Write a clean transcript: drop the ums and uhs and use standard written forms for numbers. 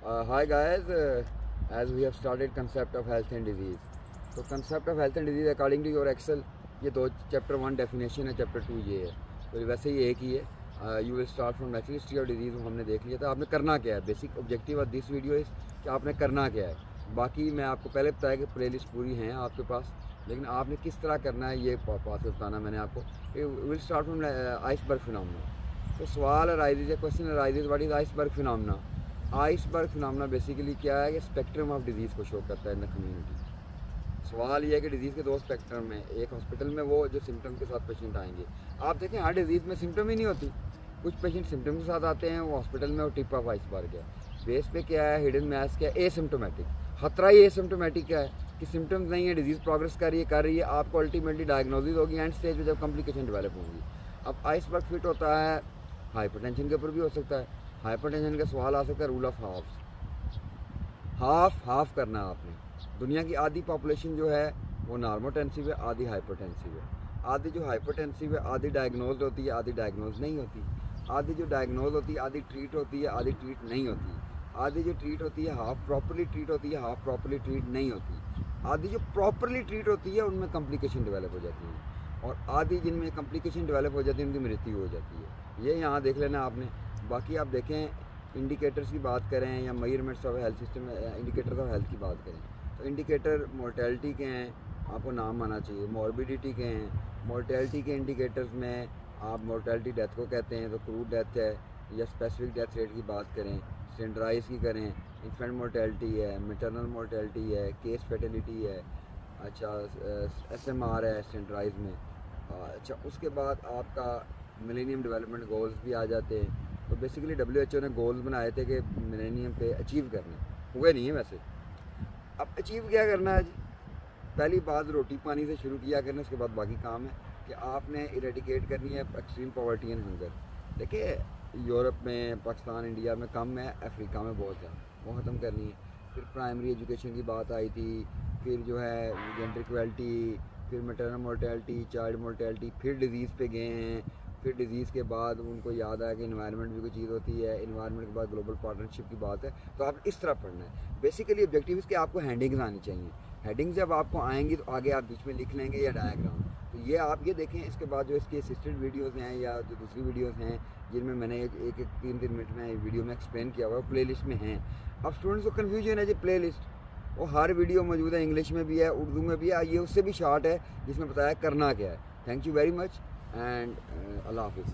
Hi guys, as we have started concept of health and disease. तो concept of health and disease according to your Excel ये दो chapter 1 definition है, chapter 2 ये है, तो वैसे ही एक ही है. You will start from natural history of disease हमने देख लिया था. आपने करना क्या है, basic objective of this video इस कि आपने करना क्या है. बाकी मैं आपको पहले बताया कि प्ले लिस्ट पूरी हैं आपके पास, लेकिन आपने किस तरह करना है ये पास बताना मैंने आपको. Will start from iceberg phenomena. तो सवाल अराइजेज है, question arises what is iceberg phenomena. Iceberg phenomena basically क्या है कि स्पेक्ट्रम ऑफ डिजीज़ को शो करता है इन द कम्युनिटी. सवाल ये है कि डिजीज़ के दो स्पेक्ट्रम में, एक हॉस्पिटल में वो जो सिम्टम के साथ पेशेंट आएंगे. आप देखें हर डिजीज़ में सिम्टम ही नहीं होती. कुछ पेशेंट सिम्टम के साथ आते हैं, वो हॉस्पिटल में वो टिप ऑफ आइसबर्ग है. बेस पे क्या है, हिडन मैस क्या है, एसिम्टोमेटिक. खतरा ही एसिम्टोमेटिक क्या है कि सिम्टम्स नहीं है, डिजीज़ प्रोग्रेस कर रही है, आपको अल्टीमेटली डायग्नोसिस होगी एंड स्टेज पे जब कॉम्प्लिकेशन डेवलप होंगी. अब आइसबर्ग फिट होता है हाइपरटेंशन के ऊपर भी हो सकता है. हाइपरटेंशन का सवाल आ सकता है रूल ऑफ हाफ करना है आपने. दुनिया की आधी पॉपुलेशन जो है वो नॉर्मोटेंसिव है, आधी हाइपरटेंसिव है. आधी जो हाइपरटेंसिव है आधी डायग्नोज होती है, आधी डायग्नोज नहीं होती. आधी जो डायग्नोज होती है आधी ट्रीट होती है, आधी ट्रीट नहीं होती. आधी जो ट्रीट होती है हाफ प्रॉपरली ट्रीट होती है, हाफ प्रॉपरली ट्रीट नहीं होती. आधी जो प्रॉपरली ट्रीट होती है उनमें कॉम्प्लिकेशन डेवलप हो जाती है, और आधी जिनमें कॉम्प्लिकेशन डेवलप हो जाती है उनकी मृत्यु हो जाती है. ये यहाँ देख लेना आपने. बाकी आप देखें इंडिकेटर्स की बात करें या measurements of health system, indicators of health की बात करें तो इंडिकेटर मोर्टेलिटी के हैं, आपको नाम आना चाहिए. मॉर्बिडिटी के हैं. मोर्टेलिटी के इंडिकेटर्स में आप मोर्टेलिटी डेथ को कहते हैं, तो क्रूड डेथ है, या स्पेसिफिक डेथ रेट की बात करें, स्टैंडर्डाइज की करें, इन्फेंट मोर्टेलिटी है, मैटरनल मोर्टेलिटी है, केस फर्टिलिटी है, अच्छा SMR है स्टैंडर्डाइज में. अच्छा उसके बाद आपका मिलेनियम डेवलपमेंट गोल्स भी आ जाते हैं. तो बेसिकली WHO ने गोल्स बनाए थे कि मिलेनियम पे अचीव करने, हुए नहीं है वैसे. अब अचीव क्या करना है जी, पहली बात रोटी पानी से शुरू किया करना, उसके बाद बाकी काम है कि आपने इरेडिकेट करनी है एक्सट्रीम पॉवर्टी एंड हंगर. देखिए यूरोप में, पाकिस्तान, इंडिया में कम है, अफ्रीका में बहुत है, वो ख़त्म करनी है. फिर प्राइमरी एजुकेशन की बात आई थी, फिर जो है जेंडर इक्वलिटी, फिर मैटरनल मोर्टेलिटी, चाइल्ड मोर्टेलिटी, फिर डिजीज़ पे गए हैं. फिर डिजीज़ के बाद उनको याद आया कि इन्वायरमेंट भी कोई चीज़ होती है. इन्वायरमेंट के बाद ग्लोबल पार्टनरशिप की बात है. तो आप इस तरह पढ़ना है. बेसिकली ऑब्जेक्टिव इसके आपको हेडिंग्स आनी चाहिए. हेडिंग जब आपको आएंगी तो आगे आप बीच में लिख लेंगे या डायग्राम. तो ये आप ये देखें. इसके बाद जो इसकी असिस्टेड वीडियोज़ हैं या जो दूसरी वीडियोज़ हैं जिनमें मैंने एक 3 मिनट में वीडियो में एक्सप्लेन किया हुआ है, प्ले लिस्ट में हैं. अब स्टूडेंट्स को कन्फ्यूजन है जी, प्ले लिस्ट वो हर वीडियो मौजूद है, इंग्लिश में भी है, उर्दू में भी है. ये उससे भी शार्ट है जिसमें बताया करना क्या है. Thank you very much and अल्लाह हाफिज़.